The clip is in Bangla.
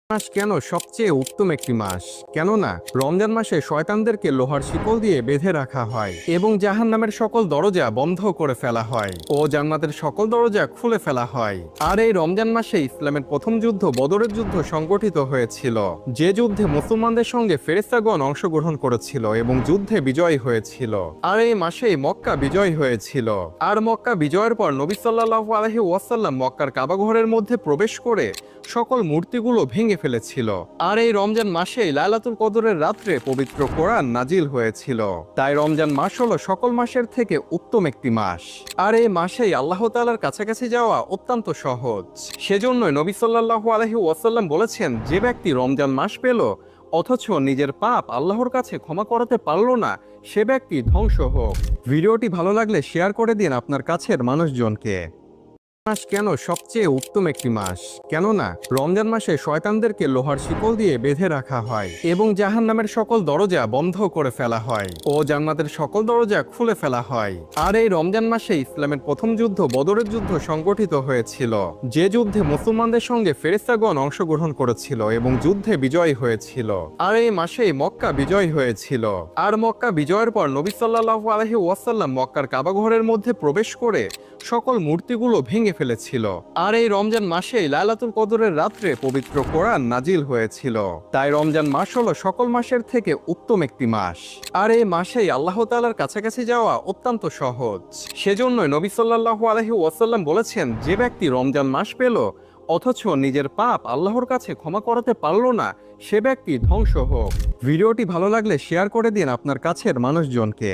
মাস কেন সবচেয়ে উত্তম একটি মাস? কেননা রমজান মাসে শয়তানদেরকে লোহার শিকল দিয়ে বেঁধে রাখা হয় এবং জাহান্নামের সকল দরজা বন্ধ করে ফেলা হয় ও জান্নাতের সকল দরজা খুলে ফেলা হয়। আর এই রমজান মাসে ইসলামের প্রথম যুদ্ধ বদরের যুদ্ধ সংগঠিত হয়েছিল, যে যুদ্ধে মুসলমানদের সঙ্গে ফেরেশতাগণ অংশগ্রহণ করেছিল এবং যুদ্ধে বিজয়ী হয়েছিল। আর এই মাসেই মক্কা বিজয় হয়েছিল। আর মক্কা বিজয়ের পর নবী সাল্লাল্লাহু আলাইহি ওয়াসাল্লাম মক্কার কাবা ঘরের মধ্যে প্রবেশ করে সকল মূর্তিগুলো ভেঙে ফেলেছিল। আর এই রমজান মাসেই লাইলাতুল কদরের রাত্রে পবিত্র কোরআন নাজিল হয়েছিল। তাই রমজান মাস হলো সকল মাসের থেকে উত্তম একটি মাস। আর এই মাসেই আল্লাহ তাআলার কাছাকাছি যাওয়া অত্যন্ত সহজ। সেজন্যই নবী সাল্লাল্লাহু আলাইহি ওয়াসাল্লাম বলেছেন, যে ব্যক্তি রমজান মাস পেল অথচ নিজের পাপ আল্লাহর কাছে ক্ষমা করাতে পারল না, সে ব্যক্তি ধ্বংস হোক। ভিডিওটি ভালো লাগলে শেয়ার করে দিন আপনার কাছের মানুষজনকে। মাস কেন সবচেয়ে উত্তম একটি মাস? কেননা রমজান মাসে শয়তানদেরকে লোহার শিকল দিয়ে বেঁধে রাখা হয় এবং জাহান্নামের সকল দরজা বন্ধ করে ফেলা হয় ও জান্নাতের সকল দরজা খুলে ফেলা হয়। আর এই রমজান মাসে ইসলামের প্রথম যুদ্ধ বদরের যুদ্ধ সংগঠিত হয়েছিল, যে যুদ্ধে মুসলমানদের সঙ্গে ফেরেশতাগণ অংশগ্রহণ করেছিল এবং যুদ্ধে বিজয়ী হয়েছিল। আর এই মাসেই মক্কা বিজয় হয়েছিল। আর মক্কা বিজয়ের পর নবী সাল্লাল্লাহু আলাইহি ওয়াসাল্লাম মক্কার কাবা ঘরের মধ্যে প্রবেশ করে সকল মূর্তিগুলো ভেঙে ফেলেছিল। আর এই রমজান মাসেই লাইলাতুল কদরের রাত্রে পবিত্র কোরআন নাজিল হয়েছিল। তাই রমজান মাস হলো সকল মাসের থেকে উত্তম একটি মাস। আর এই মাসেই আল্লাহ তাআলার কাছাকাছি যাওয়া অত্যন্ত সহজ। সেজন্যই নবী সাল্লাল্লাহু আলাইহি ওয়াসাল্লাম বলেছেন, যে ব্যক্তি রমজান মাস পেল অথচ নিজের পাপ আল্লাহর কাছে ক্ষমা করাতে পারল না, সে ব্যক্তি ধ্বংস হোক। ভিডিওটি ভালো লাগলে শেয়ার করে দিন আপনার কাছের মানুষজনকে।